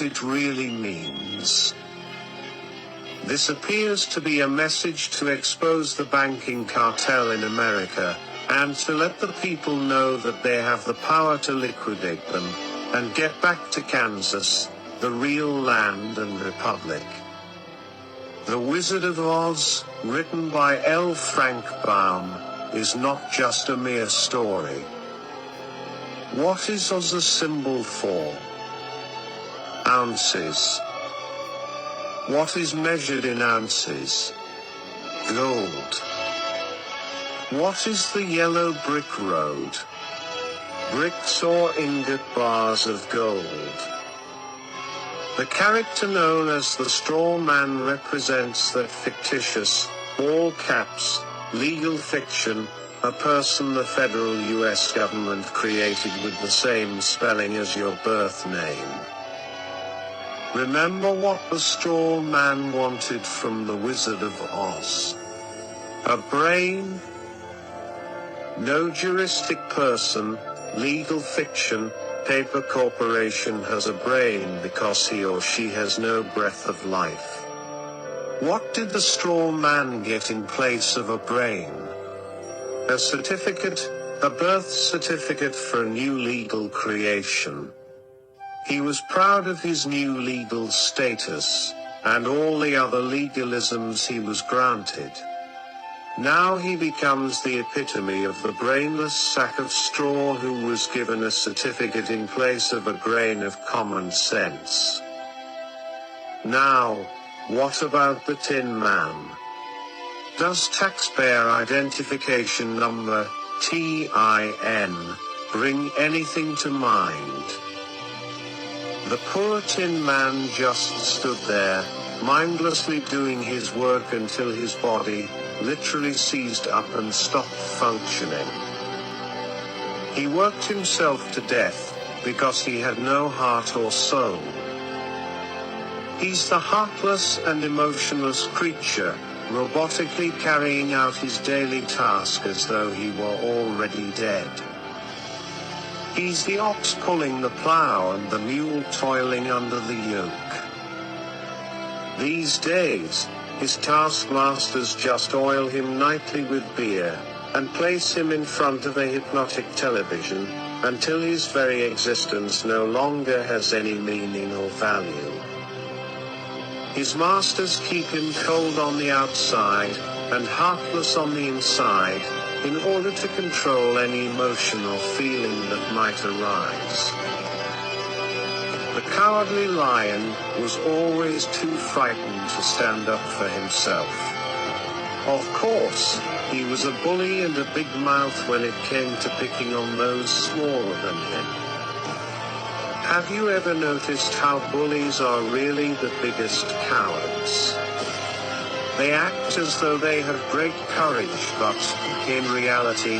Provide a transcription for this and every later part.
it really means. This appears to be a message to expose the banking cartel in America, and to let the people know that they have the power to liquidate them, and get back to Kansas, the real land and republic. The Wizard of Oz, written by L. Frank Baum, is not just a mere story. What is Oz a symbol for? Ounces. What is measured in ounces? Gold. What is the yellow brick road? Bricks or ingot bars of gold. The character known as the straw man represents that fictitious, all caps, legal fiction, a person the federal U.S. government created with the same spelling as your birth name. Remember what the straw man wanted from the Wizard of Oz? A brain? No juristic person, legal fiction, paper corporation has a brain because he or she has no breath of life. What did the straw man get in place of a brain? A certificate, a birth certificate for a new legal creation. He was proud of his new legal status, and all the other legalisms he was granted. Now he becomes the epitome of the brainless sack of straw who was given a certificate in place of a grain of common sense. Now, what about the Tin Man? Does taxpayer identification number, TIN, bring anything to mind? The poor Tin Man just stood there, mindlessly doing his work until his body literally seized up and stopped functioning. He worked himself to death because he had no heart or soul. He's the heartless and emotionless creature, robotically carrying out his daily task as though he were already dead. He's the ox pulling the plow and the mule toiling under the yoke. These days, his taskmasters just oil him nightly with beer, and place him in front of a hypnotic television, until his very existence no longer has any meaning or value. His masters keep him cold on the outside, and heartless on the inside, in order to control any emotion or feeling that might arise. The cowardly lion was always too frightened to stand up for himself. Of course, he was a bully and a big mouth when it came to picking on those smaller than him. Have you ever noticed how bullies are really the biggest cowards? They act as though they have great courage, but, in reality,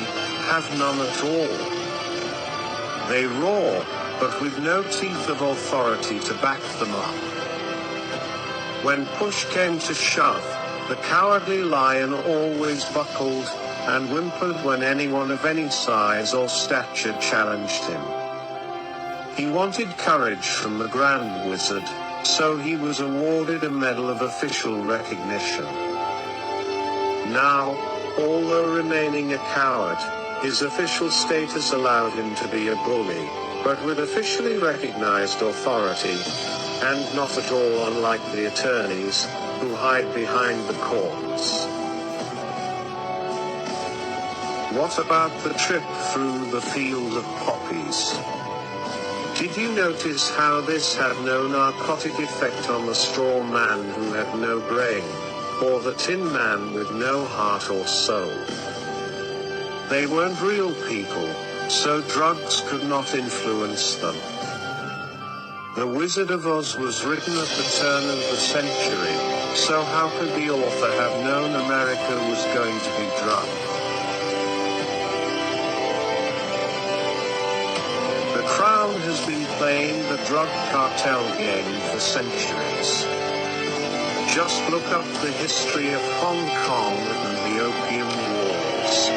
have none at all. They roar, but with no teeth of authority to back them up. When push came to shove, the cowardly lion always buckled and whimpered when anyone of any size or stature challenged him. He wanted courage from the Grand Wizard, so he was awarded a medal of official recognition. Now, although remaining a coward, his official status allowed him to be a bully, but with officially recognized authority, and not at all unlike the attorneys, who hide behind the courts. What about the trip through the field of poppies? Did you notice how this had no narcotic effect on the straw man who had no brain, or the tin man with no heart or soul? They weren't real people, so drugs could not influence them. The Wizard of Oz was written at the turn of the century, so how could the author have known America was going to be drugged? The Crown has been playing the drug cartel game for centuries. Just look up the history of Hong Kong and the Opium Wars.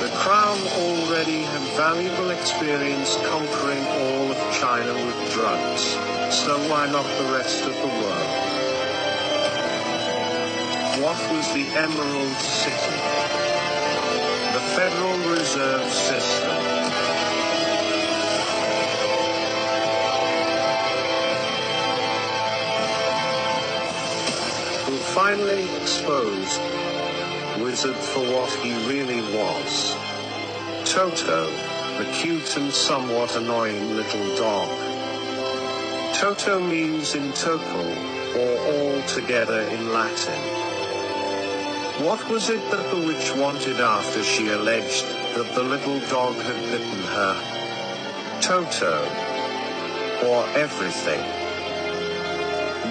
The Crown already had valuable experience conquering all of China with drugs. So why not the rest of the world? What was the Emerald City? The Federal Reserve System. Who finally exposed Wizard for what he really was. Toto, the cute and somewhat annoying little dog. Toto means in total, or all together in Latin. What was it that the witch wanted after she alleged that the little dog had bitten her? Toto. Or everything.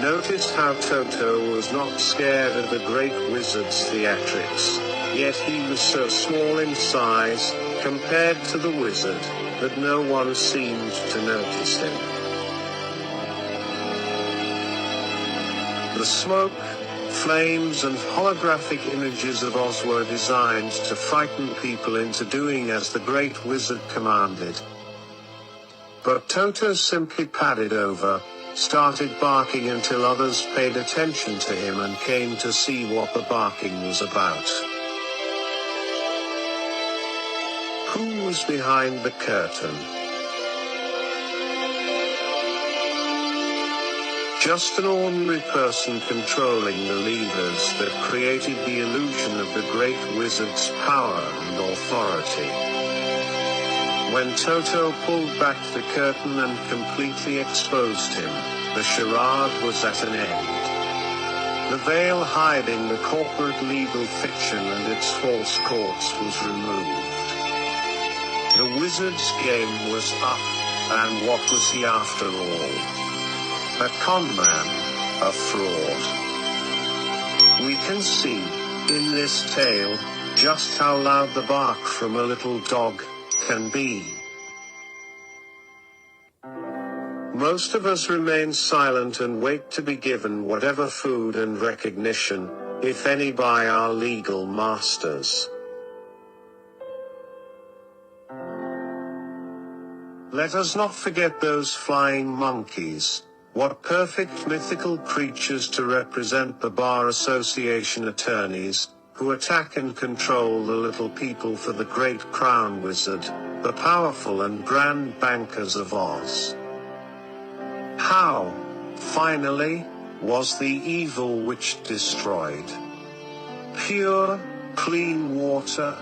Notice how Toto was not scared of the great wizard's theatrics, yet he was so small in size, compared to the wizard, that no one seemed to notice him. The smoke, flames and holographic images of Oz were designed to frighten people into doing as the great wizard commanded. But Toto simply padded over, started barking until others paid attention to him and came to see what the barking was about. Who was behind the curtain? Just an ordinary person controlling the levers that created the illusion of the great wizard's power and authority. When Toto pulled back the curtain and completely exposed him, the charade was at an end. The veil hiding the corporate legal fiction and its false courts was removed. The wizard's game was up, and what was he after all? A conman, a fraud. We can see, in this tale, just how loud the bark from a little dog can be. Most of us remain silent and wait to be given whatever food and recognition, if any, by our legal masters. Let us not forget those flying monkeys. What perfect mythical creatures to represent the Bar Association attorneys, who attack and control the little people for the great crown wizard, the powerful and grand bankers of Oz. How, finally, was the evil witch destroyed? Pure, clean water?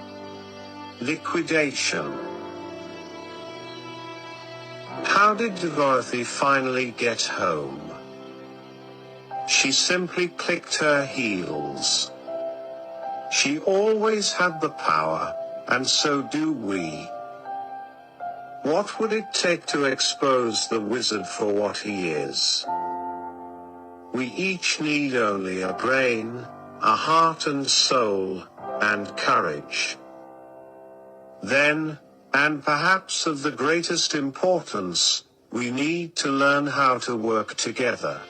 Liquidation? How did Dorothy finally get home? She simply clicked her heels. She always had the power, and so do we. What would it take to expose the wizard for what he is? We each need only a brain, a heart and soul, and courage. Then, and perhaps of the greatest importance, we need to learn how to work together.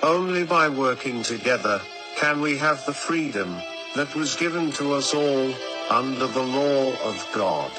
Only by working together can we have the freedom that was given to us all under the law of God.